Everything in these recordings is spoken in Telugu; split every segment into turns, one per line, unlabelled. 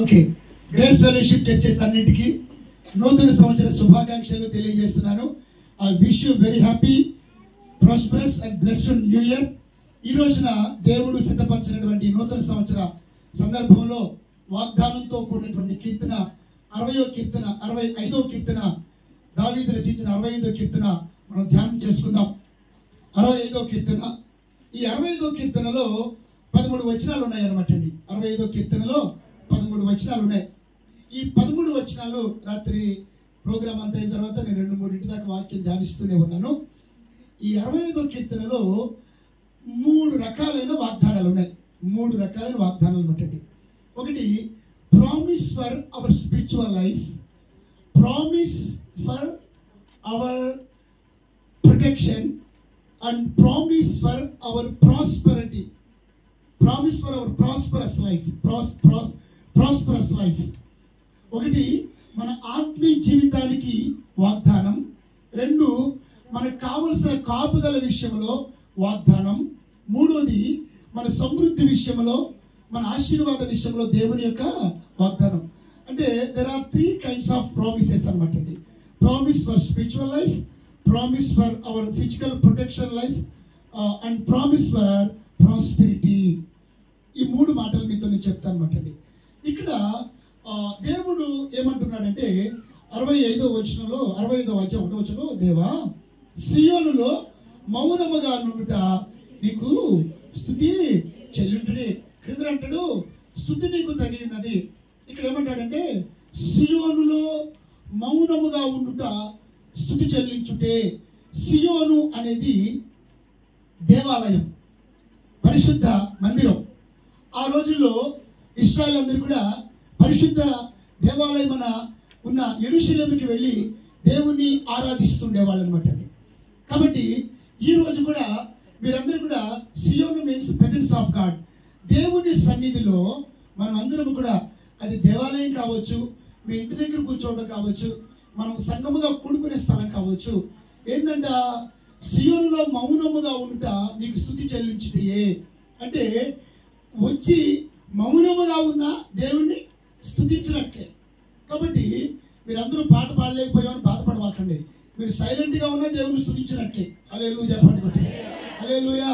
ఓకే, గ్రేస్ ఫెలోషిప్ చర్చెస్ అన్నిటికీ నూతన సంవత్సర శుభాకాంక్షలు తెలియజేస్తున్నాను. I wish you very happy, prosperous and blessed new year. ఈ రోజున దేవుడు సిద్ధపరిచినటువంటి నూతన సంవత్సర సందర్భంలో వాగ్దానంతో కూడినటువంటి కీర్తన 65వ కీర్తన, దావీదు రచించిన 65వ కీర్తన మనం ధ్యానం చేసుకుందాం. 65వ కీర్తన, ఈ 65వ కీర్తనలో 13 వచనాలు ఉన్నాయి అన్నమాట అండి. 65వ కీర్తనలో 13 వచనాలు ఉన్నాయి. ఈ 13 వచనాలు రాత్రి ప్రోగ్రామ్ అంతా అయిన తర్వాత నేను 2-3 దాకా వాక్యం ధ్యానిస్తూనే ఉన్నాను. ఈ 65వ కీర్తనలో 3 రకాలైన వాగ్దానాలు ఉన్నాయి. 3 రకాలైన వాగ్దానాలు అన్నమాట. ఒకటి, promise for our spiritual life, promise for hour protection and promise for hour prosperity. Promise for hour prosperous life, prosperous life. ఒకటి, మన ఆత్మీయ జీవితానికి వాగ్దానం. 2, మనకు కావలసిన కాపుదల విషయంలో వాగ్దానం. 3వది, మన సమృద్ధి విషయంలో, మన ఆశీర్వాద విషయంలో దేవుని యొక్క వాగ్దానం. అంటే there are 3 kinds of promises అన్నమాట అండి. Promise for spiritual life, promise for our physical protection life and promise for prosperity. ఈ 3 మాటలు మీతో నేను చెప్తాను అన్నమాట అండి. ఇక్కడ దేవుడు ఏమంటున్నాడంటే 65వ వచనంలో, 65వ అధ్యాయం 1వ వచనంలో, దేవా సియోనులో మౌనముగా నుండుట నీకు స్తుతి చెల్లించుడి. క్రింద అంటాడు స్తుతి నీకు తగి ఉన్నది. ఇక్కడ ఏమంటాడంటే సియోనులో మౌనముగా ఉండుట స్తుతి చెల్లించుటే. సియోను అనేది దేవాలయం, పరిశుద్ధ మందిరం. ఆ రోజుల్లో ఇశ్రాయేలు అందరూ కూడా పరిశుద్ధ దేవాలయం ఉన్న యెరూషలేముకి వెళ్ళి దేవుణ్ణి ఆరాధిస్తుండేవాళ్ళు అనమాట. కాబట్టి ఈ రోజు కూడా మీరందరూ కూడా సియోను మీన్స్ ప్రెజెన్స్ ఆఫ్ గాడ్. దేవుని సన్నిధిలో మనం అందరం కూడా, అది దేవాలయం కావచ్చు, మీ ఇంటి దగ్గర కూర్చోవడం కావచ్చు, మనం సంఘముగా కూడుకునే స్థలం కావచ్చు, ఏంటంట సియోనులో మౌనముగా ఉండుట నీకు స్తుతి చెల్లించుటే. అంటే వచ్చి మౌనముగా ఉన్న దేవుణ్ణి స్తుతించినట్లే. కాబట్టి మీరందరూ పాట పాడలేకపోయామని బాధపడవాకండి. మీరు సైలెంట్గా ఉన్న దేవుని స్తుతించినట్లే. హల్లెలూయా చెప్పండి. Hallelujah.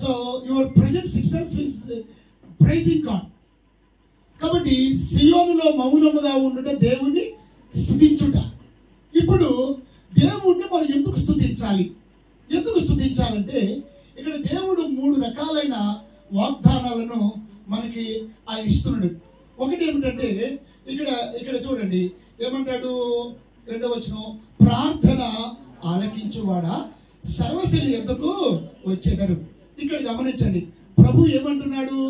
So your presence itself is praising God. కాబట్టి సియోనులో మౌనముగా ఉండుట దేవుణ్ణి స్తుతించుట. ఇప్పుడు దేవుణ్ణి మనం ఎందుకు స్తుతించాలి? ఎందుకు స్తుతించాలంటే ఇక్కడ దేవుడు 3 రకాలైన వాగ్దానాలను మనకి ఆయన ఇస్తున్నాడు. ఒకటి ఏమిటంటే ఇక్కడ చూడండి ఏమంటాడు, 2వ వచనం, ప్రార్థన ఆలకించువాడా సర్వశక్తి యొద్దకు వచ్చేదరు. ఇక్కడ గమనించండి, ప్రభు ఏమంటున్నాడు,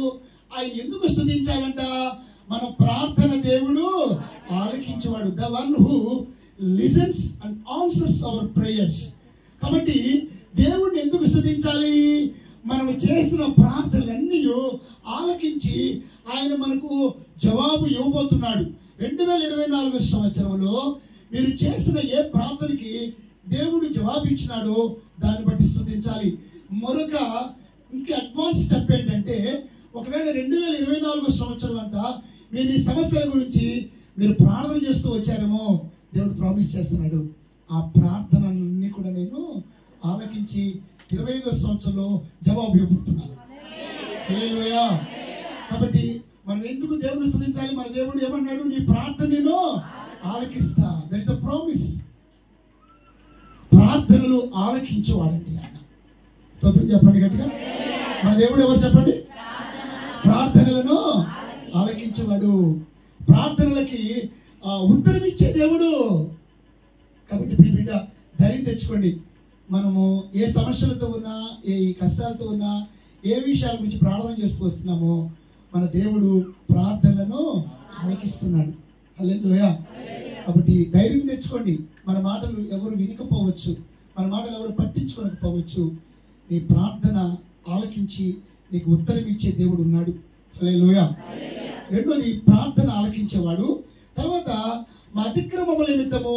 ఆయన ఎందుకు స్తుతించాలంట? మన ప్రార్థన దేవుడు ఆలకించేవాడు, the one who listens and answers our prayers. కాబట్టి దేవుడిని ఎందుకు స్తుతించాలి? మనం చేసిన ప్రార్థనలన్నీ ఆలకించి ఆయన మనకు జవాబు ఇవ్వబోతున్నాడు. 2024 సంవత్సరంలో మీరు చేసిన ఏ ప్రార్థనకి దేవుడు జవాబు ఇచ్చినాడో దాన్ని బట్టి స్తుతించాలి. మరొక ఇంకా అడ్వాన్స్ స్టెప్ ఏంటంటే, ఒకవేళ 2024 సంవత్సరం అంతా మీరు ఈ సమస్యల గురించి మీరు ప్రార్థన చేస్తూ వచ్చారేమో, దేవుడు ప్రామిస్ చేస్తున్నాడు, ఆ ప్రార్థనలన్నీ కూడా నేను ఆలకించి 25వ సంవత్సరంలో జవాబు ఇవ్వబోతున్నాను. హల్లెలూయా. కాబట్టి మనం ఎందుకు దేవుని స్తుతించాలి? మన దేవుడు ఏమన్నాడు, నీ ప్రార్థన నేను ఆలకిస్తా. That is the promise. ప్రార్థనలు ఆలకించేవాడండి ఆయన. స్తోత్రం చెప్పండి గట్టిగా. మన దేవుడు ఎవరు చెప్పండి? ప్రార్థనలను ఆలకించేవాడు, ప్రార్థనలకి ఉత్తరం ఇచ్చే దేవుడు. కాబట్టి బిడ్డ ధైర్యం తెచ్చుకోండి. మనము ఏ సమస్యలతో ఉన్నా, ఏ కష్టాలతో ఉన్నా, ఏ విషయాల గురించి ప్రార్థన చేస్తూ వస్తున్నామో, మన దేవుడు ప్రార్థనలను ఆలకిస్తున్నాడు. హల్లెలూయా. కాబట్టి ధైర్యం తెచ్చుకోండి. మన మాటలు ఎవరు వినకపోవచ్చు, మన మాటలు ఎవరు పట్టించుకోకపోవచ్చు, నీ ప్రార్థన ఆలకించి నీకు ఉత్తరం ఇచ్చే దేవుడు ఉన్నాడు. హల్లెలూయా. 2వది, ప్రార్థన ఆలకించేవాడు. తర్వాత మా అతిక్రమముల నిమిత్తము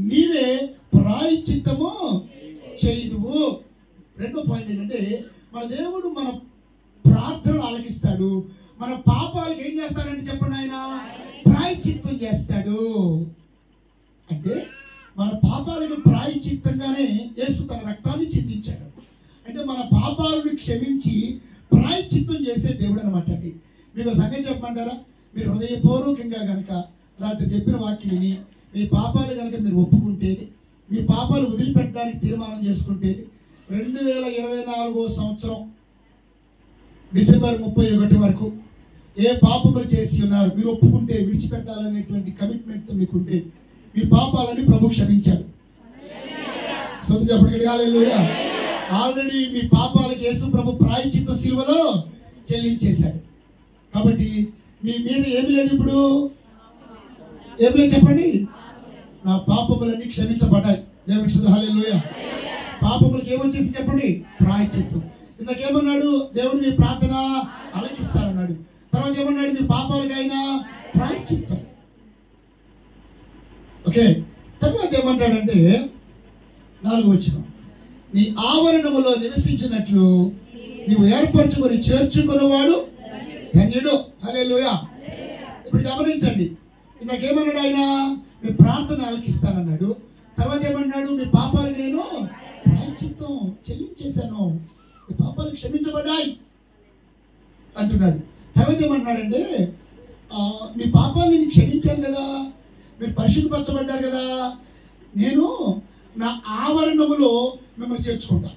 నీవే ప్రాయశ్చిత్తము చేయుదువు. 2వ పాయింట్ ఏంటంటే, మన దేవుడు మన ప్రార్థనలు ఆలకిస్తాడు, మన పాపాలకు ఏం చేస్తాడంటే చెప్పండి, ఆయన ప్రాయశ్చిత్తం చేస్తాడు. అంటే మన పాపాలకు ప్రాయశ్చిత్తంగానే యేసు తన రక్తాన్ని చిందించాడు. అంటే మన పాపాలను క్షమించి ప్రాయశ్చిత్తం చేసే దేవుడు అనమాట అండి. మీకు సంగతి చెప్పమంటారా? మీరు హృదయపూర్వకంగా కనుక రాత్రి చెప్పిన వాక్యం విని మీ పాపాలు కనుక మీరు ఒప్పుకుంటే, మీ పాపాలు వదిలిపెట్టడానికి తీర్మానం చేసుకుంటే 2024 సంవత్సరం డిసెంబర్ 31 వరకు ఏ పాపములు చేసి ఉన్నారు మీరు ఒప్పుకుంటే, విడిచిపెట్టాలనేటువంటి కమిట్మెంట్తో మీకుంటే మీ పాపాలని ప్రభు క్షమించాడు. సోదరు చెప్పండి హల్లెలూయా. ఆల్రెడీ మీ పాపాలకు యేసు ప్రభు ప్రాయశ్చిత్త సిలువలో చెల్లించేశాడు. కాబట్టి మీ మీద ఏమి లేదు, ఇప్పుడు ఏమి లేదు చెప్పండి. నా పాపములన్నీ క్షమించబడ్డాయి. దేవునికి స్తోత్రం హల్లెలూయా. పాపములకు ఏమొచ్చేసి చెప్పండి? ప్రాయశ్చిత్తం. ఇందాకేమన్నాడు? దేవుడు మీ ప్రార్థన ఆలకిస్తాడన్నాడు. తర్వాత ఏమన్నాడు? మీ పాపాలకైనా ప్రాయశ్చిత్తం. ఓకే, తర్వాత ఏమంటాడంటే 4వ వచనం, నీ ఆవరణములో నివసించినట్లు నీవు ఏర్పరచుకొని చేర్చుకున్నవాడు ధన్యుడు. హల్లెలూయా. ఇప్పుడు గమనించండి, ఇందాకేమన్నాడు? ఆయన మీ ప్రార్థన ఆలకిస్తానన్నాడు. తర్వాత ఏమన్నాడు? మీ పాపాలకు నేను ప్రాయశ్చిత్తం చెల్లించేశాను, మీ పాపాలు క్షమించబడ్డాయి అంటున్నాడు. తర్వాత ఏమన్నాడంటే మీ పాపాలు నేను క్షమించాను కదా, మీరు పరిశుద్ధపరచబడ్డారు కదా, నేను నా ఆవరణములో మిమ్మల్ని చేర్చుకుంటా.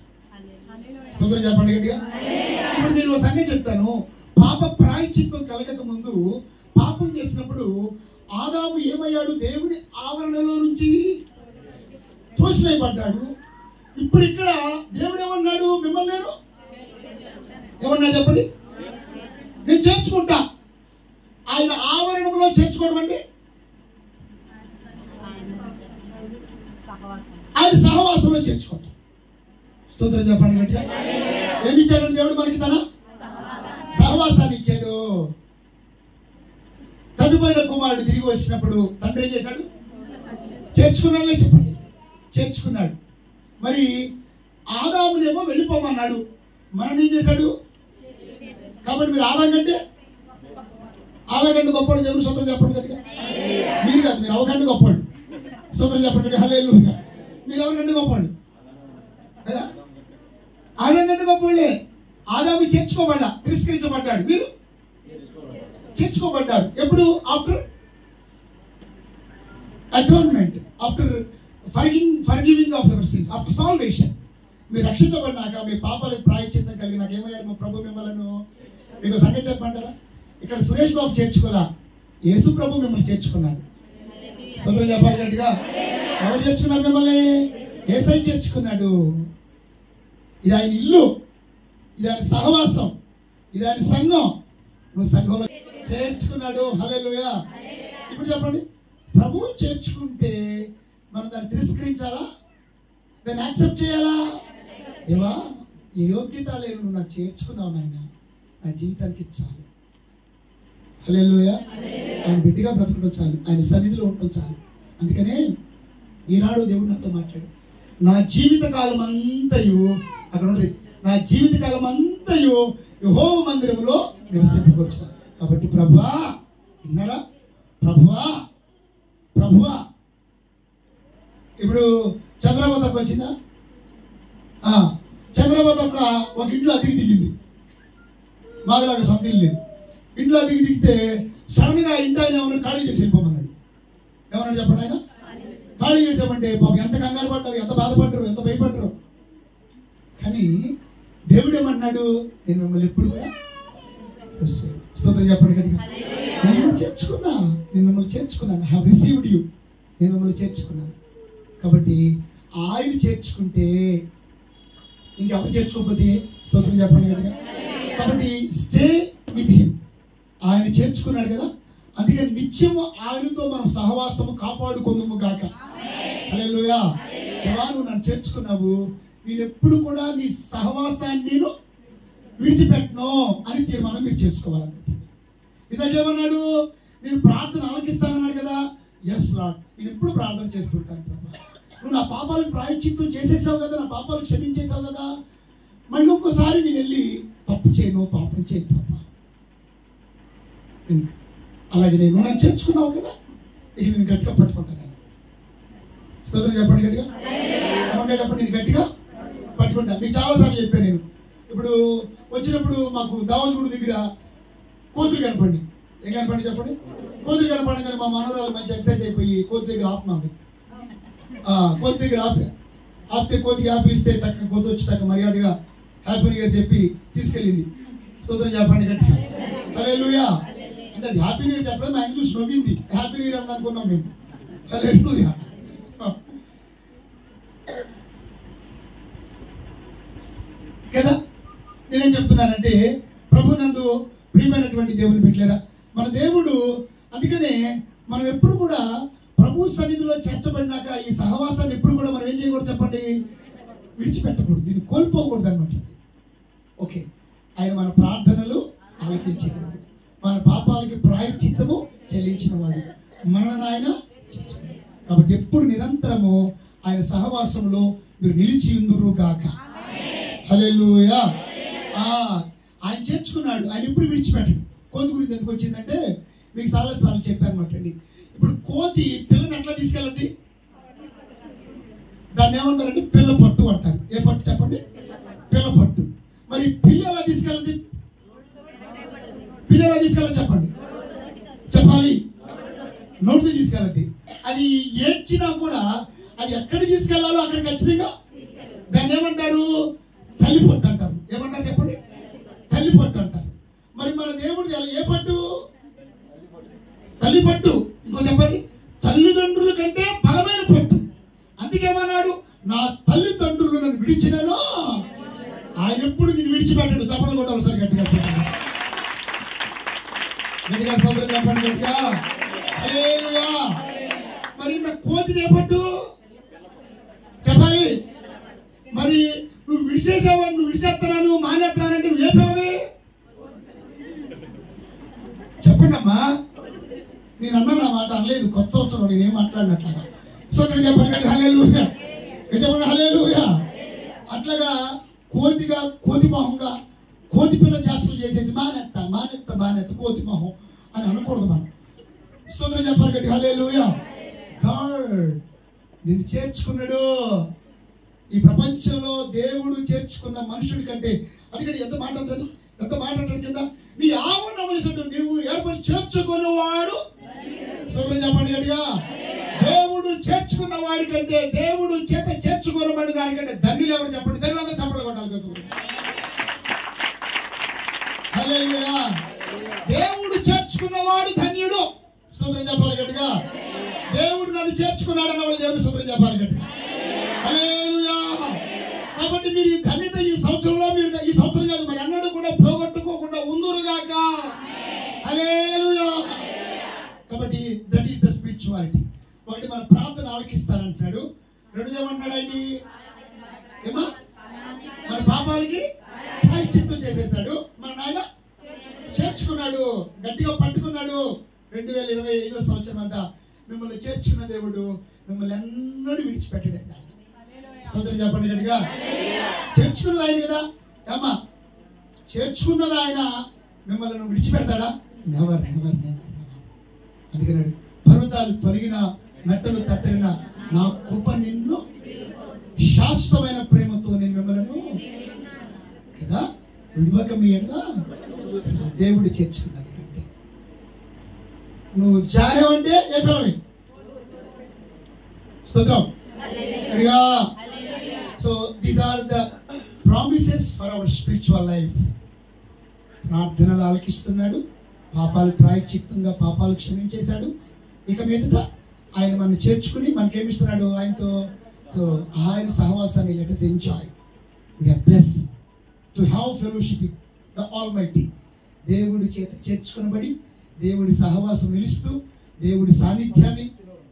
స్తోత్రం చెప్పండి గట్టిగా. ఇప్పుడు నేను ఒక సంగతి చెప్తాను. పాప ప్రాయశ్చిత్తం కలగక ముందు పాపం చేసినప్పుడు ఆదాము ఏమయ్యాడు? దేవుని ఆవరణలో నుంచి తోసివేయబడ్డాడు. ఇప్పుడు ఇక్కడ దేవుడు ఏమన్నాడు? మిమ్మల్ని నేను ఏమన్నా చెప్పండి, నేను చేర్చుకుంటా. ఆయన ఆవరణంలో చేర్చుకోవడం అంటే ఆయన సహవాసంలో చేర్చుకుంటాం. స్తోత్రం చెప్పండి గట్టిగా. ఏమి ఇచ్చాడు దేవుడు మనకి? తన సహవాసాన్ని ఇచ్చాడు. తప్పిపోయిన కుమారుడు తిరిగి వచ్చినప్పుడు తండ్రి ఏం చేశాడు? చేర్చుకున్నాడులే చెప్పండి, చేర్చుకున్నాడు. మరి ఆదామునేమో వెళ్ళిపోమన్నాడు, మనం ఏం చేశాడు? కాబట్టి మీరు ఆదాం కంటే గొప్పవాడు. దేవుడు స్తోత్రం చెప్పండి గట్టిగా. మీరు కాదు, మీరు అవకంటే గొప్పవాడు. స్తోత్రం చెప్పండి గట్టిగా. హల్లెలూయా. మీరు ఎవరికంటే గొప్పవాళ్ళు? ఆదాం కంటే గొప్పవాళ్ళే. ఆదాము చేర్చుకోబడ్డా, తిరస్కరించబడ్డాడు, మీరు చేర్చుకోబడ్డారు. ఎప్పుడు? After atonement, after forgiving of your sins, after salvation. మీరు రక్షించబడినాక మీ పాపాలకు ప్రాయశ్చిత్తం కలిగి నాకు ఏమయ్యారు? మా ప్రభు మిమ్మల్ని, మీకు సంగతి చెప్పమంటారా? ఇక్కడ సురేష్ బాబు చేర్చుకోలా, యేసు ప్రభు మిమ్మల్ని చేర్చుకున్నాడు. స్తోత్రం చెప్పాలి గట్టిగా. ఎవరు చేర్చుకున్నారు మిమ్మల్ని? యేసయ్య చేర్చుకున్నాడు. ఇది ఆయన ఇల్లు, ఇది ఆయన సహవాసం, ఇది ఆయన సంఘం. నువ్వు సంఘంలో చేర్చుకున్నాడు. హల్లెలూయా. ఇప్పుడు చెప్పండి, ప్రభువు చేర్చుకుంటే మనం దాన్ని తిరస్కరించాలా? దాన్ని యాక్సెప్ట్ చేయాలా? దేవా, ఏ యోగ్యత లేదు, నువ్వు నాకు చేర్చుకున్నావు నాయన, నా జీవితానికి చాలు. హల్లెలూయా. ఆయన బిడ్డగా బ్రతకడం చాలు, ఆయన సన్నిధిలో ఉండటం చాలు. అందుకనే ఈనాడు దేవుడు నాతో మాట్లాడు. నా జీవిత కాలం అంతయు అక్కడ ఉంది, నా జీవిత కాలం అంతయు యెహోవా మందిరంలో నివసింపవచ్చు. కాబట్టి ప్రభువా, విన్నారా? ప్రభువా, ఇప్పుడు చంద్రబాబు తక్కువ వచ్చిందా? చంద్రబాబు తక్కువ ఒక ఇంట్లో అద్దెకి దిగింది, మాగలాగా సొంత ఇల్లు లేదు. ఇంట్లో అద్దెకి దిగితే సడన్ గా ఇంటి ఆయన ఏమన్నా ఖాళీ చేసి వెళ్ళిపోమన్నాడు. ఏమన్నాడు చెప్పండి? ఆయన ఖాళీ చేసామంటే పాపం ఎంత కంగారు పడ్డారు, ఎంత బాధపడ్డారు, ఎంత భయపడ్డారు. కానీ దేవుడు ఏమన్నాడు? నేను మిమ్మల్ని ఎప్పుడు కూడా స్తోత్రం చెప్పండి గట్టిగా. నేను మిమ్మల్ని చేర్చుకున్నా, నేను మిమ్మల్ని చేర్చుకున్నాను. ఐ హావ్ రిసీవ్డ్ యూ, నేను మిమ్మల్ని చేర్చుకున్నాను. కాబట్టి ఆయన చేర్చుకుంటే ఇంకెవరు చేర్చుకోకపోతే స్తోత్రం చెప్పండి గట్టిగా. కాబట్టి స్టే విత్ హిమ్, ఆయన చేర్చుకున్నాడు కదా, అందుకని నిత్యము ఆయనతో మనం సహవాసము కాపాడుకుందాము గాక. హల్లెలూయా. దేవా, నువ్వు నన్ను చేర్చుకున్నావు, నేను ఎప్పుడు కూడా నీ సహవాసాన్ని నేను విడిచిపెట్టను అని తీర్మానం మీరు చేసుకోవాలన్నమాట. ఇందాకేమన్నాడు? నేను ప్రార్థన ఆలకిస్తానన్నాడు కదా. ఎస్ లార్డ్, నేను ఎప్పుడు ప్రార్థన చేస్తుంటాను ప్రభా. నువ్వు నా పాపాలకు ప్రాయశ్చిత్తం చేసేసావు కదా, నా పాపాలు క్షమించేసావు కదా, మళ్ళీ ఒక్కసారి నేను వెళ్ళి తప్పు చేయను, పాపం చేయను ప్రభా. అలాగే నన్ను చేర్చుకున్నావు కదా, ఇక నేను గట్టిగా పట్టుకుంటాను. స్తోత్రం చెప్పండి గట్టిగా. ఉండేటప్పుడు నేను గట్టిగా పట్టుకుంటా. మీకు చాలాసార్లు చెప్పాను నేను. ఇప్పుడు వచ్చినప్పుడు మాకు దావోజుగూడ దగ్గర కోతులు కనపండి. ఏం కనపండి చెప్పండి? కోతులు కనపడగానే మా మనవరాలు మంచి ఎక్సైట్ అయిపోయి కోతి దగ్గర ఆపున్నాను. కోతి దగ్గర ఆపితే కోతికి యాపిల్ ఇస్తే చక్కగా కోతి వచ్చి చక్కగా మర్యాదగా హ్యాపీ న్యూ ఇయర్ చెప్పి తీసుకెళ్ళింది. స్తోత్రం చెప్పండి గట్టిగా. హల్లెలూయా. అంటే అది హ్యాపీ న్యూ ఇయర్ చెప్పలేదు, మా ఆయన చూసి నవ్వింది. హ్యాపీ న్యూ ఇయర్ అని అనుకున్నాం మేము. హల్లెలూయా. కదా నేనేం చెప్తున్నానంటే, ప్రభు నందు ప్రియమైనటువంటి దేవుని బిడ్డలారా, మన దేవుడు అందుకనే మనం ఎప్పుడు కూడా ప్రభు సన్నిధిలో చేర్చబడినాక ఈ సహవాసాన్ని ఎప్పుడు కూడా మనం ఏం చేయకూడదు చెప్పండి? విడిచిపెట్టకూడదు, దీన్ని కోల్పోకూడదు అనమాట. ఓకే, ఆయన మన ప్రార్థనలు ఆలకించే దేవుడు, మన పాపాలకి ప్రాయశ్చిత్తము చెల్లించిన వాడు, మనల్ని ఆయన. కాబట్టి ఎప్పుడు నిరంతరము ఆయన సహవాసంలో మీరు నిలిచి ఉందురు గాక. హల్లెలూయా. ఆయన చేర్చుకున్నాడు, ఆయన ఎప్పుడు విడిచిపెట్టడు. కోతి గురించి ఎందుకు వచ్చిందంటే మీకు చాలాసార్లు చెప్పాను అనమాట అండి. ఇప్పుడు కోతి పిల్లని ఎట్లా తీసుకెళ్ళద్ది? దాన్ని ఏమంటారంటే పిల్ల పట్టు అంటారు. ఏ పట్టు చెప్పండి? పిల్ల పట్టు. మరి పిల్ల ఎలా తీసుకెళ్ళద్ది? పిల్ల ఎలా తీసుకెళ్ళదు చెప్పండి? చెప్పాలి, నోటితో తీసుకెళ్ళద్ది. అది ఏడ్చినా కూడా అది ఎక్కడికి తీసుకెళ్లాలో అక్కడ ఖచ్చితంగా దాన్ని ఏమంటారు? తల్లి పట్టు అంటారు. ఏమంటారు చెప్పండి? తల్లి పట్టు అంటారు. మరి మన దేవుడిది అలా ఏ పట్టు? తల్లి పట్టు. ఇంకో చెప్పండి, తల్లిదండ్రుల కంటే బలమైన పట్టు. అందుకేమన్నాడు? నా తల్లిదండ్రులు నన్ను విడిచినను ఆయన ఎప్పుడు నేను విడిచిపెట్టాడు. చెప్పండి కూడా ఒకసారి గట్టిగా గట్టిగా సోదరు చెప్పండి గట్టిగా. హల్లెలూయా. మరి నా కోతిది ఏ పట్టు చెప్పాలి? మరి నువ్వు విడిచేసావని, నువ్వు విడిచేస్తున్నాను మానేస్తున్నానంటే నువ్వు ఏ పిల్లవి చెప్పండి అమ్మా. నేను అన్నాను ఆ మాట, అనలేదు. కొత్త సంవత్సరం నేనేం మాట్లాడినట్లాగా. సోదరు చెప్పండి హల్లెలూయా. చెప్పండి హల్లెలూయా. అట్లాగా కోతిగా, కోతి మొహంగా, కోతి పిల్ల చేష్టలు చేసేసి మానెత్త కోతి మొహం అని అనకూడదు మనం. సోదరు చెప్పాలి గట్టి హల్లెలూయా. గాడ్ నిన్ను చేర్చుకున్నాడు. ఈ ప్రపంచంలో దేవుడు చేర్చుకున్న మనుషుడి కంటే అందుకంటే ఎంత మాట్లాడతాను కింద నీ ఆవునవలసినట్టు నువ్వు ఏర్పడి చేర్చుకున్నవాడు. సోదరు చెప్పండి గట్టిగా. దేవుడు చేర్చుకున్న వాడి కంటే, దేవుడు చేత చేర్చుకున్నవాడి దానికంటే ధన్యులు ఎవరు చెప్పండి? ధన్యులందరూ చప్పట్లు కొట్టాలి. హల్లెలూయా. దేవుడు చేర్చుకున్నవాడు ధన్యుడు. సోదరు చెప్పాలి గట్టిగా. దేవుడు నన్ను చేర్చుకున్నాడు అన్నవాడు దేవుడు సోదరు చెప్పాలి గట్టిగా. హల్లెలూయా. కాబట్టి మీరు ఈ ధన్యత ఈ సంవత్సరంలో, మీరు ఈ సంవత్సరం కాదు మరి అన్నడు కూడా పోగొట్టుకోకుండా ఉందురుగాక. హల్లెలూయా. కాబట్టి దట్ ఈస్ ద స్పిరిచువాలిటీ. ఒకటి మన ప్రార్థన ఆలకిస్తానంటున్నాడు. రెండోదేమన్నాడు ఆయన? ఏమా? మన పాపాలకి ప్రాయశ్చిత్తం చేసేసాడు. మన నాయన చేర్చుకున్నాడు, గట్టిగా పట్టుకున్నాడు. 2025 సంవత్సరం అంతా మిమ్మల్ని చేర్చుకున్న దేవుడు మిమ్మల్ని ఎన్నడూ విడిచిపెట్టాడండి ఆయన. సోదరు చెప్పండి గట్టిగా. చేర్చుకున్నది ఆయన కదా ఏమా? చేర్చుకున్నది ఆయన మిమ్మల్ని విడిచిపెడతాడా? Never never never. అందుకన్నాడు, పర్వతాలు తొలగిన, మెట్టలు తత్తరిన నా కృప నిన్ను శాశ్వతమైన ప్రేమతో నేను మిమ్మల్ని కదా విడివక మీ ఎడలా దేవుడు చేర్చుకున్నాడు. కంటే నువ్వు జారేవంటే ఏ పిల్లవి? స్తోత్రం. So these are the promises for our spiritual life. ప్రార్థనలు ఆలకిస్తున్నాడు, పాపాలు ప్రాయశ్చిత్తంగా పాపాలు క్షమించేశాడు. ఇక మీదట ఆయన మనం చేర్చుకుని మనకేమిస్తున్నాడు? ఆయనతో ఆయన సహవాసాన్ని let us enjoy. We are blessed to have fellowship with the Almighty. దేవుడి చేత చేర్చుకునబడి దేవుడి సహవాసం నిలుస్తూ దేవుడి సాన్నిధ్యాన్ని,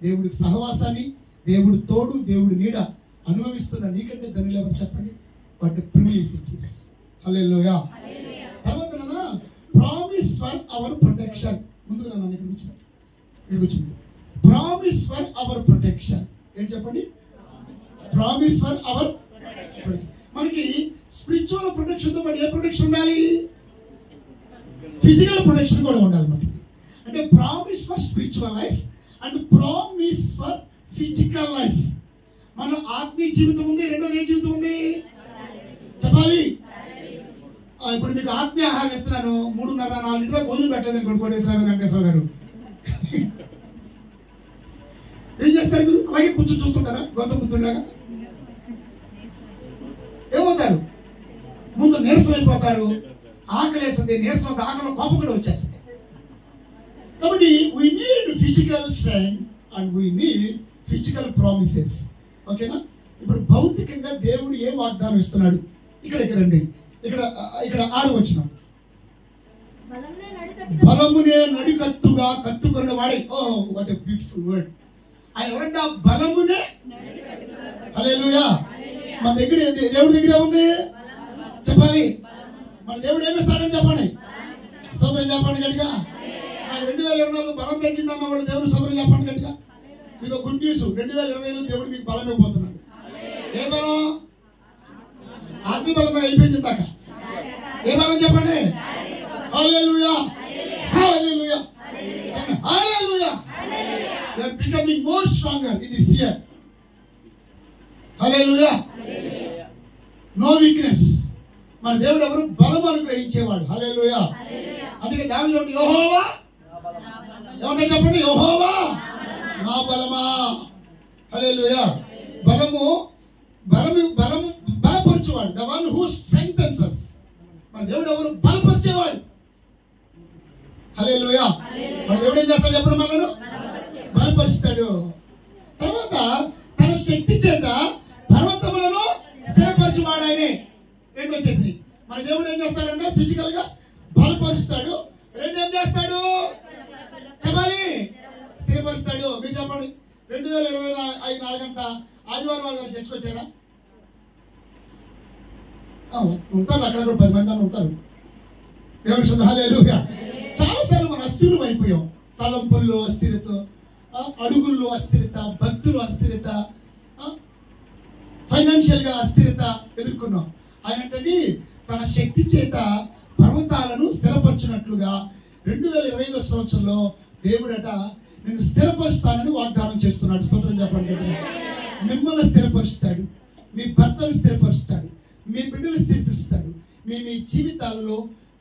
దేవుడి సహవాసాన్ని, దేవుడి తోడు, దేవుడి నీడ అనుభవిస్తున్న నీకంటే ధన్యులు ఎవరు చెప్పండి? What privilege it is. Hallelujah. తర్వాత ప్రామిస్ ఫర్ అవర్ ప్రొటెక్షన్. ముందుగా నన్ను ఇక్కడ కూర్చుంది. ప్రామిస్ ఫర్ అవర్ ప్రొటెక్షన్ ఏంటి చెప్పండి? Promise for hour protection. మనకి స్పిరిచువల్ ప్రొటెక్షన్తో పాటు ఏ ప్రొటెక్షన్ ఉండాలి? ఫిజికల్ ప్రొటెక్షన్ కూడా ఉండాలి మనకి. అంటే అంటే promise for spiritual life and promise for physical life. మన ఆత్మీయ జీవితం ఉంది, రెండోది ఏ జీవితం ఉంది చెప్పాలి. ఇప్పుడు మీకు ఆత్మీయ ఆహారం ఇస్తున్నాను, 3:30-4 భోజనం పెట్టలేదు అనుకోండి కోటేశ్వరరావు వెంకటేశ్వర గారు, ఏం చేస్తారు మీరు? అలాగే కూర్చొని చూస్తుంటారా గౌతమ బుద్ధుడిలాగా? ఏమవుతారు? ముందు నీరసం అయిపోతారు, ఆకలి వేస్తుంది, నీరసం అవుతుంది, ఆకలి కోపం కూడా వచ్చేస్తుంది. కాబట్టి we need physical strength and we need physical promises. ఓకేనా? ఇప్పుడు భౌతికంగా దేవుడు ఏ వాగ్దానం ఇస్తున్నాడు? ఇక్కడికి రండి. ఇక్కడ 6వ వచనం, బలమునే నడికట్టుగా కట్టుకున్న వాడే. Oh what a beautiful word. ఆయన ఎవరంటే ఆ బలమునే. హల్లెలూయా. మన దగ్గర దేవుడి దగ్గర ఉంది చెప్పాలి. మన దేవుడు ఏమిస్తాడని చెప్పండి. స్తోత్రం చెప్పండి గట్టిగా. నాకు 2024 బలం తగ్గిందన్న వాళ్ళు దేవుడు స్తోత్రం చెప్పండి గట్టిగా. మీకు గుడ్ న్యూస్, 2020లో దేవుడు మీకు బలం ఇవ్వబోతున్నాడు. ఏ బలం? ఆత్మీయ బలం అయిపోయింది ఇందాక. ఏ బలం చెప్పండి? హల్లెలూయా, హల్లెలూయా, హల్లెలూయా. They are becoming more stronger in this year. హల్లెలూయా. No weakness. మన దేవుడు ఎవరు? బలం అనుగ్రహించేవాడు. హల్లెలూయా. అందుకే దావీదు యెహోవా ఏమంటే చెప్పండి, యెహోవా నా బలమా. హల్లెలూయా. బలము బలపరచువాడు. The one who strengthens us. మన దేవుడు ఎవరు? బలపరిచేవాడు. హల్లెలూయా. మన దేవుడు ఏం చేస్తాడు చెప్పండి? మనను బలపరుస్తాడు. తర్వాత తన శక్తి చేత పర్వతములను స్థిరపరచువాడు ఆయనే. 2 వచ్చేసి మన దేవుడు ఏం చేస్తాడంటే ఫిజికల్ గా బలపరుస్తాడు, 2 ఏం చేస్తాడు చెప్పాలి? స్థిరపరుస్తాడు. మీరు చెప్పండి, 2025 అంతా ఆదివారం వారు చర్చకు వచ్చారా? ఉంటారు, అక్కడ కూడా 10 మంది ఉంటారు. దేవుడి స్తోత్రం. హల్లెలూయా. చాలాసార్లు మన అస్థిరం అయిపోయాం. తలంపుల్లో అస్థిరత, అడుగుల్లో అస్థిరత, భక్తులు అస్థిరత, ఫైనాన్షియల్ గా అస్థిరత ఎదుర్కొన్నాం. ఆయన అంటే తన శక్తి చేత పర్వతాలను స్థిరపరచినట్లుగా 2025 సంవత్సరంలో దేవుడట నేను స్థిరపరుస్తానని వాగ్దానం చేస్తున్నాడు. స్తోత్రం చెప్పండి. మిమ్మల్ని స్థిరపరుస్తాడు, మీ భర్తను స్థిరపరుస్తాడు, మీ బిడ్డలు స్థిరపరుస్తాడు, మీ జీవితాలలో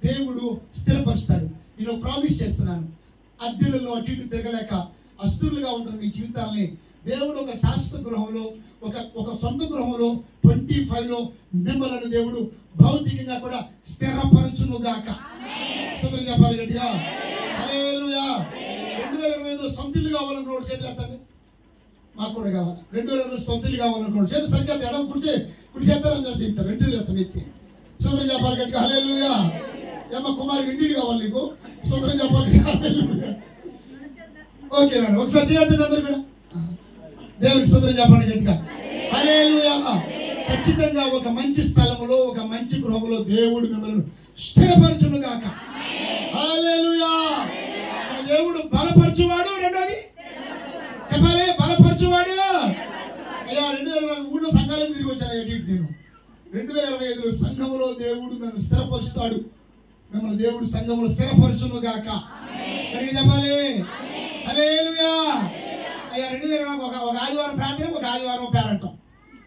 దేవుడు స్థిరపరుస్తాడు. నేను ప్రామిస్ చేస్తున్నాను, అద్దెలలో అటు ఇటు తిరగలేక అస్థిరులుగా ఉంటున్న మీ జీవితాలని దేవుడు ఒక శాశ్వత గృహంలో, ఒక సొంత గృహంలో 25లో మిమ్మల్ని దేవుడు భౌతికంగా కూడా స్థిరపరచునుగాక. స్తోత్రం చెప్పాలి గట్టిగా. హల్లెలూయా. 2025లో సొంత ఇల్లు కావాలనుకోండి చేతులు ఎత్తండి. మాకు కూడా కావాలి. 2025లో సొంత ఇల్లు కావాలనుకోండి చేతులు సరిగ్గా ఎడం కుడి చేస్తారు, అందరూ చెప్తారు. 2 చేతులు ఎత్తండి ఎత్తి స్తోత్రం చెప్పాలి గట్టిగా. హల్లెలూయా. ఏమో కుమారికి ఇంటికి కావాలి నీకు, స్తోత్రం చెప్పాలి. హల్లెలూయా. ఓకే మేడం, ఒకసారి చేయండి అందరూ కూడా. దేవునికి స్తోత్రం చెప్పండి గట్టిగా. హల్లెలూయా. ఖచ్చితంగా ఒక మంచి స్థలములో, ఒక మంచి గృహములో దేవుడు మిమ్మల్ని స్థిరపరచునుగాక. హల్లెలూయా. మన దేవుడు బలపరచువాడు, రెండోది చెప్పాలి బలపరచువాడు. అయ్యా 2020 ఊళ్ళో సంఘాలను తిరిగి వచ్చాను. నేను 2025 సంఘములో దేవుడు నన్ను స్థిరపరుస్తాడు. మిమ్మల్ని దేవుడు సంఘములో స్థిరపరచునుగాక. చెప్పాలి హల్లెలూయా. అయ్యా 2020 ఒక ఆదివారం పేదరికం, ఒక ఆదివారం పేరంటం,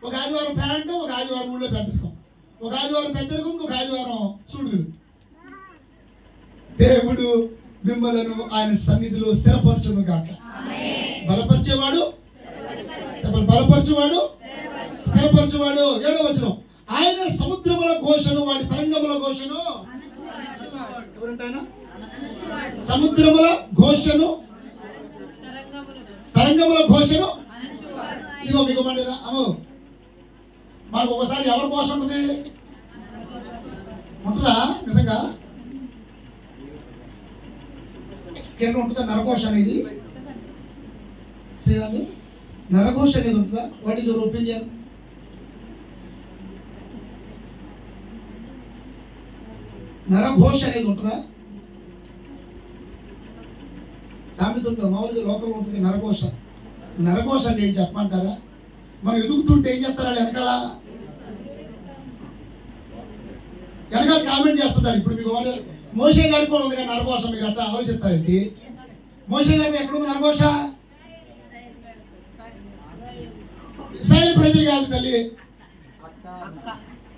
ఒక ఆదివారం పేరంటం, ఒక ఆదివారం ఊళ్ళో పెద్దరికం, ఒక ఆదివారం పెద్దరికం, ఇంకొక ఆదివారం చూడుదులు. దేవుడు మిమ్మలను ఆయన సన్నిధిలో స్థిరపరచునుగాక. బలపరిచేవాడు చెప్పాలి, బలపరచువాడు, స్థిరపరచువాడు. 7వ వచనం, ఆయన సముద్రముల ఘోషను, వాడి తరంగముల ఘోషను. ఎవరంటాయన? సముద్రముల ఘోషను, తరంగముల ఘోషను. ఇదిగో మీకు మండిరా అమ్మో, మనకు ఒకసారి ఎవరి ఘోష ఉంటుంది? ఉంటుందా నిజంగా? కేరళ ఉంటుందా నరఘోష అనేది? శ్రీరాము నరఘోష అనేది ఉంటుందా? What is your opinion? నరఘోష అనేది ఉంటుందా? సామెత ఉంటుంది, మామూలుగా లోకంలో ఉంటుంది నరఘోష. నరఘోష అంటే ఏంటి చెప్పమంటారా? మనం ఎదుగుతుంటే ఏం చేస్తారా? వెనకాల కామెంట్ చేస్తుంటారు. ఇప్పుడు మీకు మోషే గారికి కూడా ఉంది కదా నరఘోష, మీరు అట్లా ఆలోచిస్తారండి. మోషే గారు ఎక్కడుంది నరఘోష? ఇశ్రాయేలు ప్రజలు కాదు తల్లి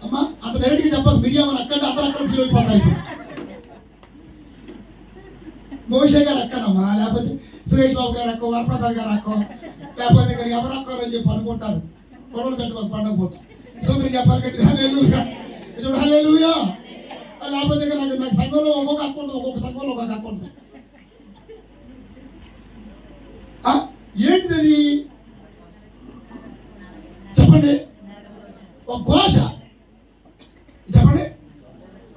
అమ్మా, అంత డైరెక్ట్ గా చెప్పాలి. మిరియామని అక్కడ అందరు అక్కడ ఫీల్ అయిపోతారు. ఇప్పుడు మోషే గారు అక్కనమ్మా, లేకపోతే సురేష్ బాబు గారు అక్కో, వరప్రసాద్ గారు అక్కో, లేకపోతే గారు ఎవరు అక్కో అని చెప్పి అనుకుంటారు. గొడవలు పెట్టవాలి పండుగ పూట. సోదరి చెప్పాలి గట్టిగా హల్లెలూయా, చూడు హల్లెలూయా. లేకపోతే నాకు సంఘంలో ఒక్కొక్క అక్క ఉంటుంది, ఒక్కొక్క సంఘంలో ఒక్కొక్క అక్క ఉంటుంది. ఏంటిది అది చెప్పండి? ఒక ఘోష చెప్పండి.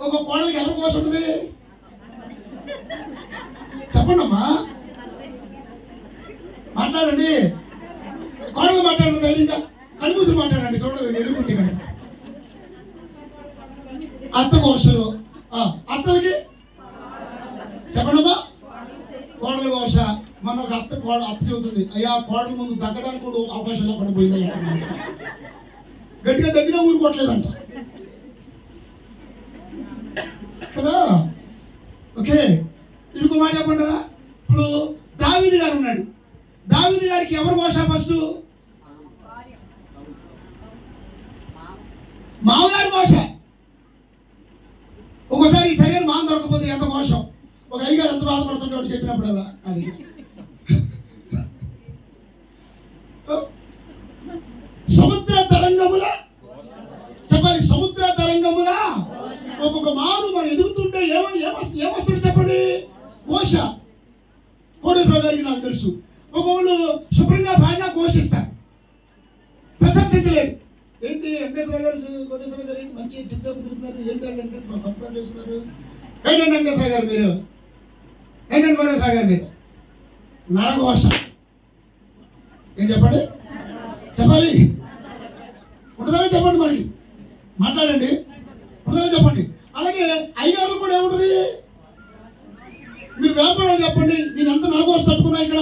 ఒక కోడలికి ఎవరి ఘోష ఉంటుంది చెప్పండి అమ్మా, మాట్లాడండి. కోడలు మాట్లాడండి, ధైర్యంగా కళ్ళు మూసి మాట్లాడండి. చూడదు ఎదుర్కొంటే కనుక అత్త ఘోషలు. అత్తలకి చెప్పండమ్మా కోడల ఘోష. మన ఒక అత్త చెబుతుంది, అయ్యా కోడల ముందు తగ్గడానికి కూడా అవకాశం లేకుండా పోయింది. గట్టిగా దగ్గర ఊరుకోవట్లేదంట కదా. ఓకే, ఇంకో మాట చెప్పంటారా? ఇప్పుడు దావీదు గారు ఉన్నాడు. దావీదు గారికి ఎవరు ఘోష? ఫస్ట్ మామగారి ఘోష. ఒక్కోసారి సరైన మామ దొరకపోతే ఎంత ఘోషం. ఒక అయ్యగారు ఎంత బాధపడుతుంటాడు చెప్పినప్పుడల్లా. అది సముద్ర తరంగముల చెప్పాలి. సముద్ర తరంగముల ఒక్కొక్క మాను మనం ఎదుగుతుంటే ఏమొస్తుంది చెప్పండి? ఘోష. కోటేశ్వర గారికి నాకు తెలుసు, ఒకళ్ళు శుభ్రంగా పాడినా ఘోషిస్తారు, ప్రశంసించలేదు. ఏంటి వెంకటేశ్వర గారు, కోటేశ్వర గారు ఏంటి మంచి టిప్టాప్ తిరుగుతున్నారు, ఏంటి అంటే కొత్త చేస్తున్నారు. ఏంటంటే వెంకటేశ్వర గారు మీరు, ఏంటంటే కోటేశ్వర గారు మీరు నరఘోష. ఏం చెప్పండి? చెప్పాలి ఉంటుందనే చెప్పండి, మనకి మాట్లాడండి ఉంటుందనే చెప్పండి. అలాగే అయ్యగారులు కూడా ఏముంటుంది? మీరు వ్యాపారం చెప్పండి, నేను ఎంత నరఘోష తట్టుకున్నా ఇక్కడ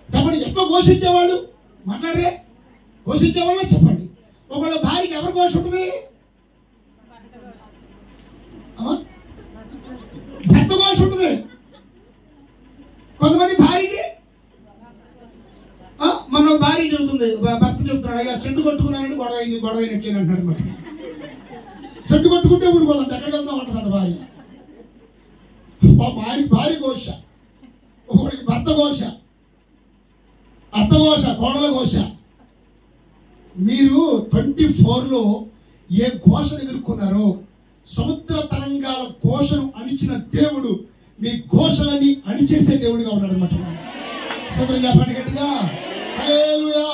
చెప్పండి. ఎక్కువ ఘోషించేవాళ్ళు మాట్లాడరే, ఘోషించేవాళ్ళే చెప్పండి. ఒకవేళ భార్యకి ఎవరి ఘోష ఉంటుంది? భర్త ఘోష ఉంటుంది. కొంతమంది భార్యకి మన భార్య చెబుతుంది, భర్త చెబుతున్నాడు, అయ్యా సెంటు కొట్టుకున్నానని గొడవ అయినట్లే అంటాడు అనమాట. సెంటు కొట్టుకుంటే ఊరుకోదంట, ఎక్కడికి వెళ్దాం అంటుందంట భార్య. భార్య ఘోష, ఒకరికి భర్త ఘోష, అత్త ఘోష, కోడల ఘోష. మీరు 24లో ఏ ఘోషను ఎదుర్కొన్నారో, సముద్ర తరంగాల ఘోషను అణిచిన దేవుడు మీ ఘోషలని అణిచేసే దేవుడిగా ఉన్నాడు అనమాట. సోదరులు చెప్పండి గట్టిగా హల్లెలూయా.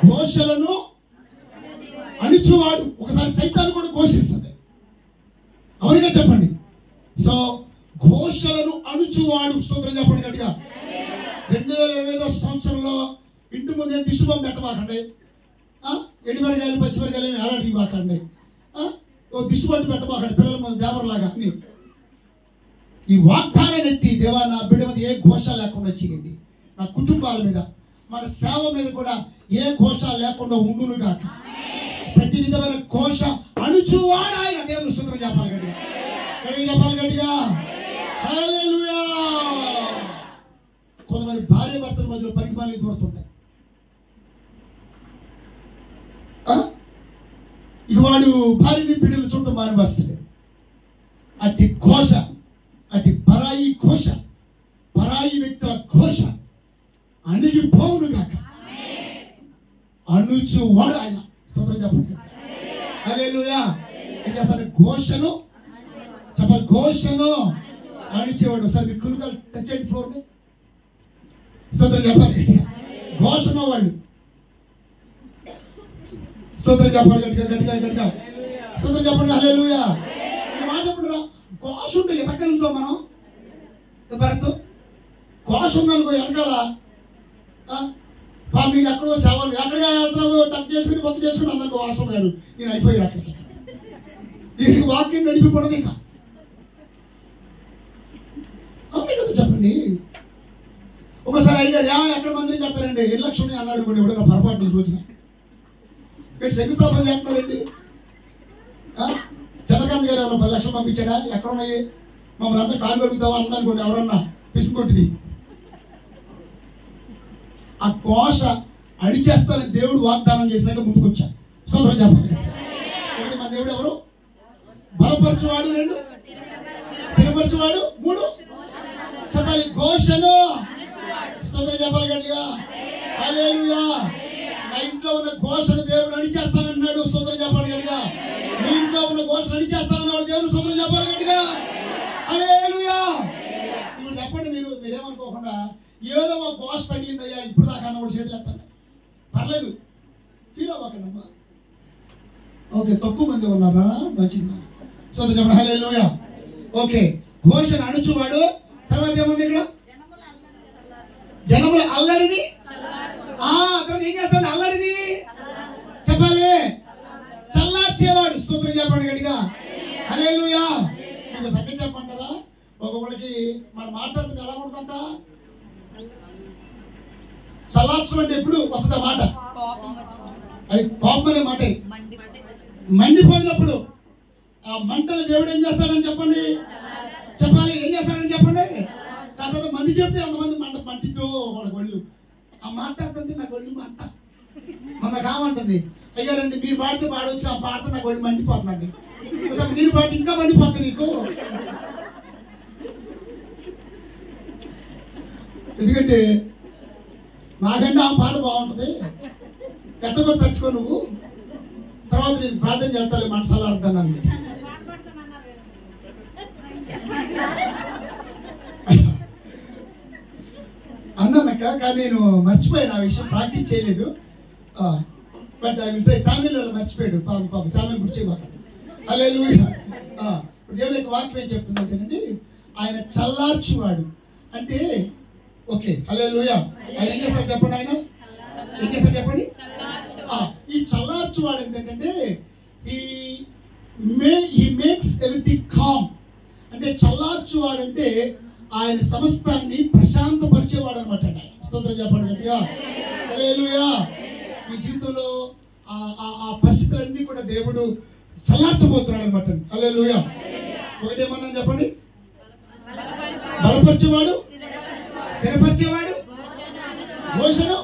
ఘోషలను అణిచువాడు. ఒకసారి సైతాను కూడా ఘోషిస్తుంది, అవునుగా చెప్పండి. సో ఘోషలను అణుచువాడు. స్తోత్రం చెప్పండి గట్టిగా. 2025 సంవత్సరంలో ఇంటి ముందే దిష్టిబొమ్మ పెట్టబాకండి, ఎండిమిరకాయలు పచ్చిమిరకాయలు ఏమి ఏలాడి తీయబాకండి, దిష్టి పట్టు పెట్టబాకండి పిల్లల ముందు దేవరలాగా. అన్ని ఈ వాగ్దానాన్ని ఎత్తి, దేవా నా బిడ్డ మీద ఏ ఘోష లేకుండా చేయండి, నా కుటుంబాల మీద, మన సేవ మీద కూడా ఏ ఘోష లేకుండా ఉండును గాక. ప్రతి విధమైన ఘోష అణుచువాడు ఆయన దేవుని. స్తోత్రం చెప్పాలి గట్టిగా, గట్టిగా చెప్పాలి గట్టిగా హల్లెలూయా. కొంతమంది భార్య భర్తల మధ్యలో పనికి మాలి దూరుతుంటాయి. ఇక వాడు భార్యని బిడ్డలు చుట్టూ మానివేస్తాడు. అట్టి ఘోష, అట్టి పరాయి ఘోష, పరాయి వ్యక్తుల ఘోష అణిగిపోవును గాక. అణుచువాడు ఆయన. స్తోత్రం చెప్పండి హల్లెలూయా. ఏం చేస్తాడు? ఘోషను చెప్పాలి, ఘోషను అణిచేవాడు. ఒకసారి మీ కురుకలు టచ్ చేయండి ఫ్లోర్ ని. స్తోత్రం చెప్పాలి గట్టిగా. ఘోషణ వాళ్ళు స్తోత్రం చెప్పాలి గట్టిగా, గట్టిగా గట్టిగా స్తోత్రం చెప్పండి హల్లెలూయా. మాట చెప్పండి. ఘోష ఉంటే ఎదగలుగుతాం మనం. భరత్ ఘోష ఉందనుకో వెనకాల, మీరు ఎక్కడో సేవలు ఎక్కడిగా వెళ్తున్నావు టక్ చేసుకుని బొక్క చేసుకుని అందరికి వాసం గారు నేను అయిపోయాడు అక్కడికి. దీనికి వాక్యం నడిపిపోవడం ఇక అవును కదా చెప్పండి. ఒకసారి అయ్యారు ఎక్కడ మందిని కడతారండి, 1 లక్షలు అన్నాడు కూడా ఎవడో పొరపాటు. ఈ రోజున ఇక్కడ శంకుస్థాపన చేస్తున్నారండి. చంద్రకాంత్ గారు ఎవరో 10 లక్షలు పంపించాడా? ఎక్కడ ఉన్నాయి? మమ్మల్ని అందరూ కాలు కడుగుతావా అందనుకోండి ఎవరన్నా పిసికొట్టిది. ఆ కోశ అడిచేస్తానని దేవుడు వాగ్దానం చేసినాక ముందుకొచ్చా. స్తోత్రం చెప్పాలి. ఒకటి మన దేవుడు ఎవరు? బలపరచువాడు, 2 స్థిరపరచువాడు, 3 చెప్పాలి ఘోషను. స్తోత్రం చెప్పాలి గట్టిగా. హల్లెలూయా. నా ఇంట్లో ఉన్న ఘోషను దేవుడు అడిచేస్తానన్నాడు. స్తోత్రం చెప్పాలి గట్టిగా. మీ ఇంట్లో ఉన్న ఘోషను అడిచేస్తానన్నాడు దేవుడు. స్తోత్రం చెప్పాలి గట్టిగా. హల్లెలూయా. ఇప్పుడు చెప్పండి, మీరేమనుకోకుండా ఏదో ఒక ఘోష తగిలిందయ్యా ఇప్పుడు దాకా అన్న కూడా చేతులు ఎత్తండి, పర్లేదు, ఫీల్ అవ్వకండి అమ్మా. ఓకే, తక్కువ మంది ఉన్నారా? మంచిది. స్తోత్రం చెప్పండి. హల్లెలూయా. ఓకే, ఘోషను అణుచువాడు. తర్వాత ఏముంది ఇక్కడ? జనముల అల్లరిని. తర్వాత ఏం చేస్తాడు? అల్లరిని చెప్పాలి చల్లార్చేవాడు. స్తోత్రం చెప్పండి గట్టిగా. హల్లెలూయా. మీకు సంగతి చెప్పంటారా? ఒకళ్ళకి మనం మాట్లాడుతుంటే ఎలా ఉంటుందంట? చల్లార్చడం అంటే ఎప్పుడు వస్తుందా మాట? అది కోపం అనే మాట. మండిపోయినప్పుడు ఆ మంటలు దేవుడు ఏం చేస్తాడని చెప్పండి, చెప్పాలి. ఏం చేస్తాడని చెప్పండి. తర్వాత మంది చెప్తే ఎంతమంది మంటితో వాళ్ళకి ఒళ్ళు. ఆ మాట్లాడుతుంటే నాకు ఒళ్ళు మంట. మన కామంటుంది, అయ్యారండి మీరు పాడితే పాడవచ్చు, ఆ పాడితే నాకు ఒళ్ళు మండిపోతుందండి. ఒకసారి నేను పాడితే ఇంకా మండిపోతుంది నీకు. ఎందుకంటే నాకంటే ఆ పాట బాగుంటుంది, ఎట్ట కూడా తట్టుకో నువ్వు, తర్వాత నేను ప్రార్థన చేస్తాను మనసాల అర్థాన్ని అన్నానక్క. కానీ నేను మర్చిపోయాను ఆ విషయం, ప్రాక్టీస్ చేయలేదు. But I will try. Samuel వాళ్ళు మర్చిపోయాడు పాపం, సామెల్ గుర్చేవాడు. హల్లెలూయా. దేవుని యొక్క వాక్యం ఏం చెప్తుందంటేనండి, ఆయన చల్లార్చువాడు అంటే ఓకే. హల్లెలూయా. ఆయన ఏం చేస్తాడు చెప్పండి? ఆయన ఏం చేస్తాడు చెప్పండి? ఈ చల్లార్చువాడు ఏంటంటే he makes everything calm. అంటే చల్లార్చువాడు అంటే ఆయన సమస్తాన్ని ప్రశాంతపరిచేవాడు అనమాట. స్తోత్రం చెప్పండి గట్టిగా. హల్లెలూయా. మీ జీవితంలో ఆ పరిస్థితులన్నీ కూడా దేవుడు చల్లార్చబోతున్నాడు అనమాట. హల్లెలూయా. ఒకటేమన్నా చెప్పండి, బలపరిచేవాడు, స్థిరపరిచేవాడు, ఘోషను,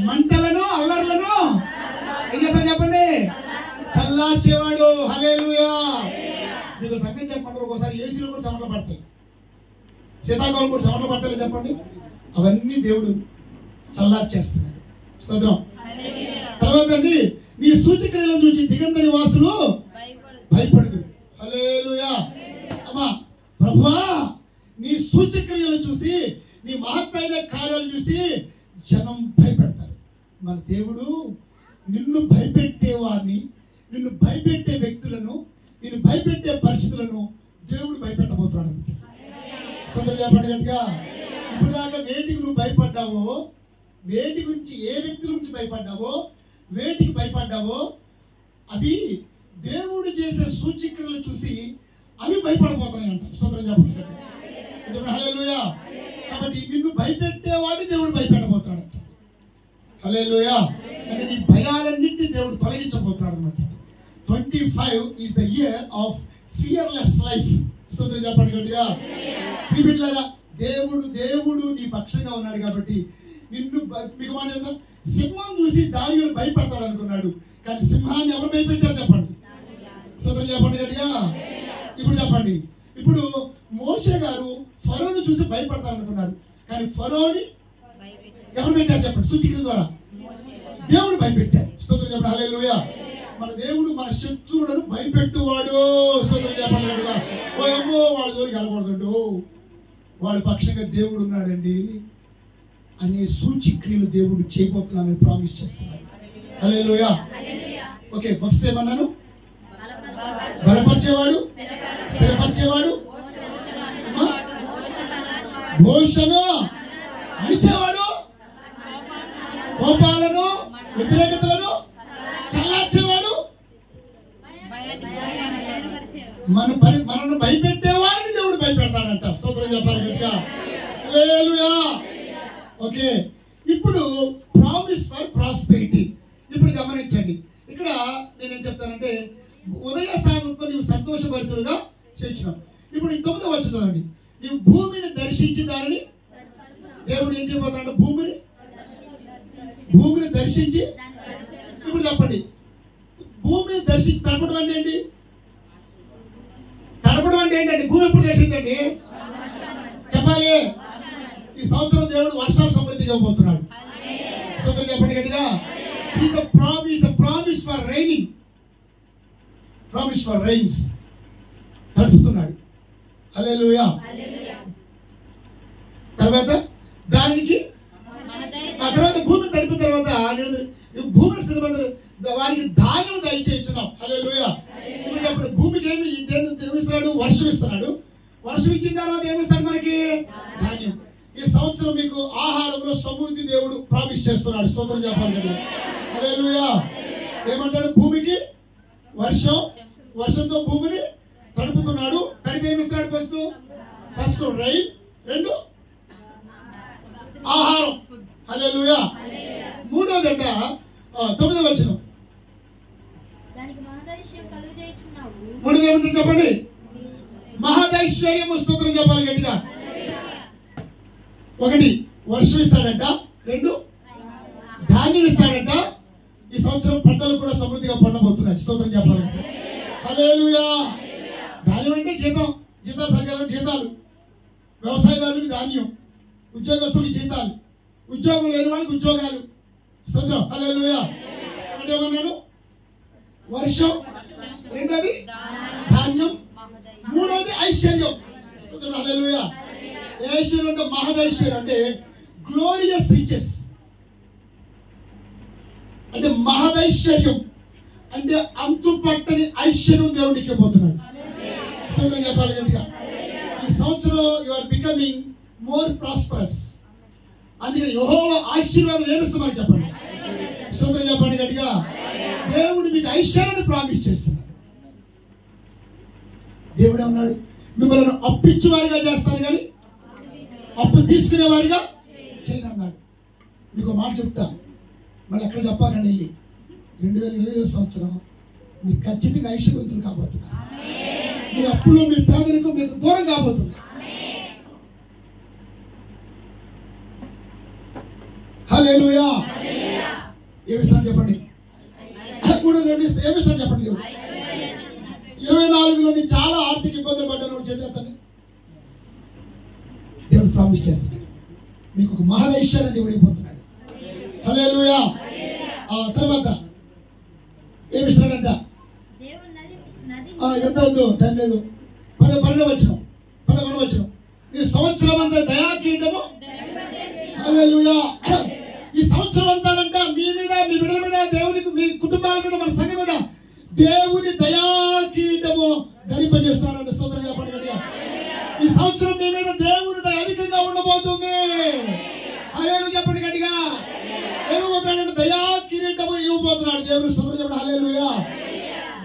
మంటలను, అల్లర్లను ఏం చేస్తాడు చెప్పండి, చల్లార్చేవాడు. హల్లెలూయా. మీకు సంగతి చెప్పంటారు, ఒకసారి ఏసీలో కూడా చెమటలు పడతాయి, శీతాకాలం కూడా చెమటలు పడతాయి చెప్పండి. అవన్నీ దేవుడు చల్లార్చేస్తున్నాడు. స్తోత్రం. తర్వాత అండి, నీ సూచక్రియలను చూసి దిగంత నివాసులు భయపడదు. హల్లెలూయా. అమ్మా ప్రభువా, నీ సూచక్రియలు చూసి, నీ మహత్తైన కార్యాలు చూసి జనం భయపెడతారు. మన దేవుడు నిన్ను భయపెట్టే వారిని, నిన్ను భయపెట్టే వ్యక్తులను, నిన్ను భయపెట్టే పరిస్థితులను దేవుడు భయపెట్టబోతున్నాడు అనమాట. సొంతం చెప్పండి గట్టిగా. ఇప్పుడు దాకా వేటికి నువ్వు భయపడ్డావో, వేటి గురించి, ఏ వ్యక్తుల గురించి భయపడ్డావో, వేటికి భయపడ్డావో, అవి దేవుడు చేసే సూచక్రియలు చూసి అవి భయపడిపోతున్నాయంట. స్తోత్రం చెప్పండి గట్టిగా. హల్లెలూయా. కాబట్టి నిన్ను భయపెట్టేవాడిని దేవుడు భయపెట్టబోతున్నాడు. హల్లెలూయా. అంటే నీ భయాలన్నింటినీ దేవుడు తొలగించబోతున్నాడు అనమాట. 25 is the year of fearless life. స్తోత్రం చెప్పండి గట్టిగా. ప్రియబిడ్డలారా, దేవుడు నీ పక్షంగా ఉన్నాడు కాబట్టి నిన్ను, మీకు మాట ఏదైనా, సింహం చూసి దానియేలు భయపడతాడు అనుకున్నాడు, కానీ సింహాన్ని ఎవరు భయపెట్టారు చెప్పండి? స్తోత్రం చెప్పండి గట్టిగా. ఇప్పుడు చెప్పండి, ఇప్పుడు మోషే గారు ఫరోను చూసి భయపడతారు అనుకున్నారు, కానీ ఫరోని ఎవరు పెట్టారు చెప్పండి? సూచక్రియల ద్వారా దేవుడు భయపెట్టాడు. స్తోత్రం చెప్పండి. హల్లెలూయా. మన దేవుడు మన శత్రువులను భయపెట్టువాడు. స్తోత్రం చెప్పండి గట్టిగా. ఓ అమ్మో, వాళ్ళ జోలికి వెళ్ళకూడదు, వాళ్ళ పక్షంగా దేవుడు ఉన్నాడండి అనే సూచక్రియలు దేవుడు చేయబోతున్నానని ప్రామిస్ చేస్తున్నాడు. హల్లెలూయా. ఓకే, ఫస్ట్ ఏమన్నాను? బలపరిచేవాడు, స్థిరపరిచేవాడు, ఘోషను అణిచేవాడు, కోపాలను, వ్యతిరేకతలను చల్లార్చేవాడు, మనల్ని భయపెట్టేవాడిని దేవుడు భయపెడతాడంట. స్తోత్రం చెప్పాలి గట్టిగా. హల్లెలూయా. ఓకే, ఇప్పుడు ప్రామిస్ ఫర్ ప్రాస్పెరిటీ. ఇప్పుడు గమనించండి, ఇక్కడ నేనేం చెప్తానంటే, ఉదయ సాయంత్రం నువ్వు సంతోషభరితులుగా చేర్చినావు. ఇప్పుడు ఈ 9వ వచనం చూడండి, నీవు భూమిని దర్శించి దానిని దేవుడు ఏం చేయబోతున్నాడు? భూమిని దర్శించి. ఇప్పుడు చెప్పండి, భూమిని దర్శించి తడపడం అంటే ఏంటి? తడపడం అంటే ఏంటండి? భూమి ఎప్పుడు దర్శించండి? చెప్పాలి. ఈ సంవత్సరం దేవుడు వర్షాలు సమృద్ధిగా ఇవ్వబోతున్నాడు. సోదరులు చెప్పండి గట్టిగా. He's the promise for raining. Promise for rains. తడుపుతున్నాడు. హల్లెలూయా. తర్వాత దానికి ఆ తర్వాత భూమి తడిపిన తర్వాత భూమిని సిద్ధపడి వారికి ధాన్యం దయచేస్తున్నాం. హల్లెలూయా. ఇప్పుడు చెప్పండి, భూమికి ఏమిస్తున్నాడు? వర్షం ఇస్తున్నాడు. వర్షం ఇచ్చిన తర్వాత ఏమిస్తాడు మనకి? ధాన్యం. ఈ సంవత్సరం మీకు ఆహారంలో సమృద్ధి దేవుడు ప్రామిస్ చేస్తున్నాడు. స్తోత్రం చెప్పాలి కదా. హల్లెలూయా. ఏమంటాడు? భూమికి వర్షంతో భూమిని తడుపుతున్నాడు. తడిపి ఏమిస్తున్నాడు? ఫస్ట్ రైన్, రెండు ఆహారం. హల్లెలూయా. మూడోదంట 9వ వచనం. మూడోది ఏమంటారు చెప్పండి? మహదైశ్వర్యము. స్తోత్రం చెప్పాలి గట్టిగా. ఒకటి వర్షం ఇస్తాడంట, రెండు ధాన్యం ఇస్తాడంట. ఈ సంవత్సరం పంటలు కూడా సమృద్ధిగా పండబోతున్నాయి. స్తోత్రం చెప్పాలి. హల్లెలూయా. ధాన్యం అంటే జీతాలు సంఖ్యలో జీతాలు, వ్యవసాయదారునికి ధాన్యం, ఉద్యోగస్తులకి జీతాలు, ఉద్యోగం లేని వాళ్ళకి ఉద్యోగాలు. స్తోత్రం. హల్లెలూయా. అంటే ఏమన్నాను? వర్షం, రెండోది ధాన్యం, మూడోది ఐశ్వర్యం. స్తోత్రం. హల్లెలూయా. ఐశ్వర్యం అంటే మహదైశ్వర్యం అంటే గ్లోరియస్ రిచెస్. అంటే మహదైశ్వర్యం అంటే అంతుపట్టని ఐశ్వర్యం దేవుడికి ఇవ్వబోతున్నాడు. స్తోత్రం చెప్పాలి గట్టిగా. ఈ సంవత్సరంలో you are becoming more prosperous. అందుకని యెహోవా ఆశీర్వాదం ఏమిస్తామని చెప్పండి. స్తోత్రం చెప్పండి గట్టిగా. దేవుడు మీకు ఐశ్వర్యాన్ని ప్రామిస్ చేస్తున్నాడు. దేవుడు అన్నాడు, మిమ్మల్ని అప్పిచ్చేవారిగా చేస్తాను కానీ అప్పు తీసుకునేవారిగా చేయను అన్నాడు. మీకు మాట చెప్తా, మళ్ళీ ఎక్కడ చెప్పాలండి వెళ్ళి 2025 సంవత్సరం మీకు ఖచ్చితంగా ఐశ్వర్యవంతులు కాబోతున్నారు. మీ అప్పులు, మీ పేదరికం మీకు దూరం కాబోతుంది. హల్లెలూయా. ఏమిస్తాను చెప్పండి? ఏమిస్తాను చెప్పండి? దేవుడు 24లో చాలా ఆర్థిక ఇబ్బందులు పడ్డాను చేద్దాన్ని దేవుడు ప్రామిస్ చేస్తున్నాడు. మీకు ఒక మహదైశ్వర్యం దేవుడు ఇవ్వబోతున్నాడు. హల్లెలూయా. తర్వాత ఏమిస్తాడంట? ఎంత వద్దు, టైం లేదు. 11వ వచనం. ఈ సంవత్సరం అంతా దయాకిరీటము. హల్లెలూయా. ఈ సంవత్సరం అంతానంట మీ మీద, మీ బిడ్డల మీద, దేవునికి, మీ కుటుంబాల మీద, మన సంఘం మీద దేవుని దయాకిరీటము ధరింపజేస్తున్నాడు. స్తోత్రం చెప్పండి గట్టిగా. ఈ సంవత్సరం మీ మీద దేవుని దయ అధికంగా ఉండబోతుంది. హల్లెలూయా చెప్పండి గట్టిగా. ఏమవుతున్నాడంటే దయా కిరీటము ఇవ్వబోతున్నాడు దేవుడు. స్తోత్రం చెప్పండి. హల్లెలూయా.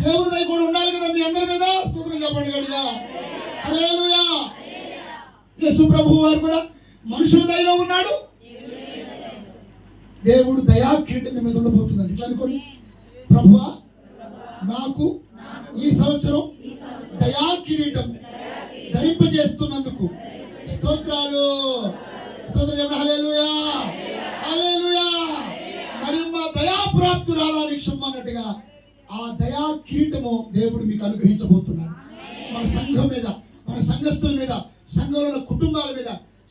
దేవుని దయ కూడా ఉండాలి కదా మీ అందరి మీద. స్తోత్రం చెప్పండి గట్టిగా. హల్లెలూయా. యేసు ప్రభువు వారు కూడా మనుషుల దయలో ఉన్నాడు. దేవుడు దయా కిరీటం మీ మీద ఉండబోతుందండి. ఇట్లా అనుకోండి, ప్రభువా నాకు ఈ సంవత్సరం దయా కిరీటం ధరింపజేస్తున్నందుకు స్తోత్రాలు. స్తోత్రం చెప్పండి. హల్లెలూయా. హల్లెలూయా. మరి మా దయాప్రాప్తురాలని క్షమన్నట్టుగా ఆ దయా కిరీటము దేవుడు మీకు అనుగ్రహించబోతున్నాడు. మన సంఘం మీద, మన సంఘస్థుల మీద, సంఘంలో ఉన్న కుటుంబాల మీద,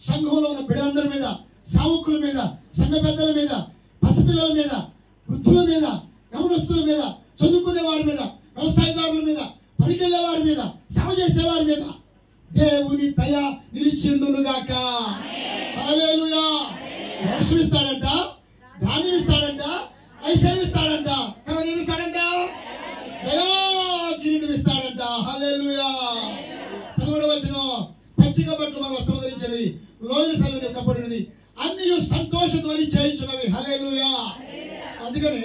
సంఘంలో ఉన్న బిడ్డలందరి మీద, సేవకుల మీద, సంఘ పెద్దల మీద, పసిపిల్లల మీద, వృద్ధుల మీద, యవనస్తుల మీద, చదువుకునే వారి మీద, వ్యవసాయదారుల మీద, పరికెళ్లే వారి మీద, సేవ చేసేవారి మీద దేవుని దయ నిలిచిండునుగాక. హల్లెలూయా. వర్షం ఇస్తాడంట, ధాన్యం ఇస్తాడంట, ఐశ్వర్యం ఇస్తాడంట, తర్వాత ఏమి ఇస్తాడంట? దయా కిరీటం ఇస్తాడంట. హల్లెలూయా. 11వ వచనం. పచ్చిక బట్టలు మన వస్త్రం ధరించండి, లోయలు సల్లని కప్పడినది, అన్ని సంతోష ధ్వని చేయించున్నవి. హల్లెలూయా. అందుకనే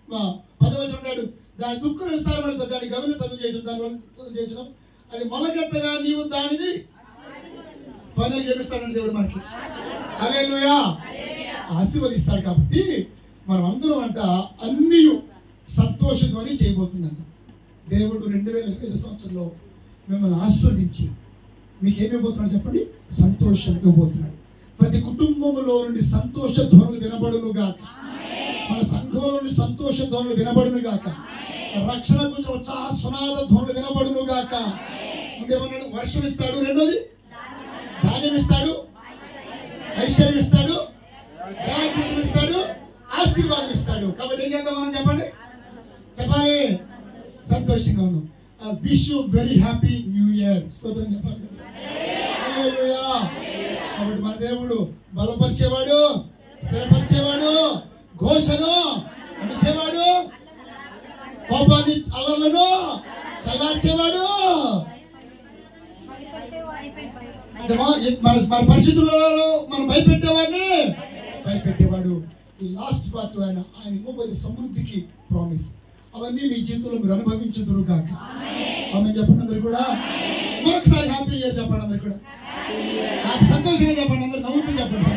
10వ వచనం ఉన్నాడు, దాని దుఃఖం విస్తారపడుతుంది, దాన్ని గవిని చదువు చేయించడం, అది మొలకెత్తగా నీవు దానిని ఫైనల్ చేపిస్తాడండి దేవుడు మనకి. హల్లెలూయా. ఆశీర్వదిస్తాడు. కాబట్టి మనం అందరం అంట అన్ని సంతోషంగానే చేయబోతుందంట. దేవుడు 2025 సంవత్సరంలో మిమ్మల్ని ఆశీర్వదించి మీకు ఏమి ఇవ్వబోతున్నాడు చెప్పండి? సంతోషం ఇవ్వబోతున్నాడు. ప్రతి కుటుంబంలో నుండి సంతోష ధ్వనులు వినబడును గాక. మన సంఘంలో నుండి సంతోష ధ్వనులు వినబడును గాక. రక్షణ గురించి ఉత్సాహ సునాద ధ్వనులు వినబడును గాక. ముందేమన్నాడు? వర్షం ఇస్తాడు, రెండోది ధాన్యం ఇస్తాడు, ఐశ్వర్యం ఇస్తాడు, దయాకీర్తి ఇస్తాడు, ఆశీర్వాదం ఇస్తాడు. కాబట్టి ఏం చేద్దాం మనం చెప్పండి? చెప్పాలి, సంతోషంగా ఉన్నాం. Wish you very happy new year. స్తోత్రం చెప్పాలి. హల్లెలూయా. కాబట్టి మన దేవుడు బలపరిచేవాడు, స్థిరపరిచేవాడు, ఘోషను అణిచేవాడు, కోపాన్ని అలర్లను చల్లార్చేవాడు, మన పరిస్థితులలో మనం భయపెట్టేవాడిని భయపెట్టేవాడు. ఈ లాస్ట్ పార్ట్ ఆయన ఇవ్వబోయే సమృద్ధికి ప్రామిస్. అవన్నీ మీ జీవితంలో మీరు అనుభవించుదురు కాక. ఆమె చెప్పండి అందరు కూడా. మరొకసారి హ్యాపీ ఇయర్ చెప్పండి అందరు కూడా. సంతోషంగా చెప్పండి అందరు, నవ్వుతూ చెప్పండి.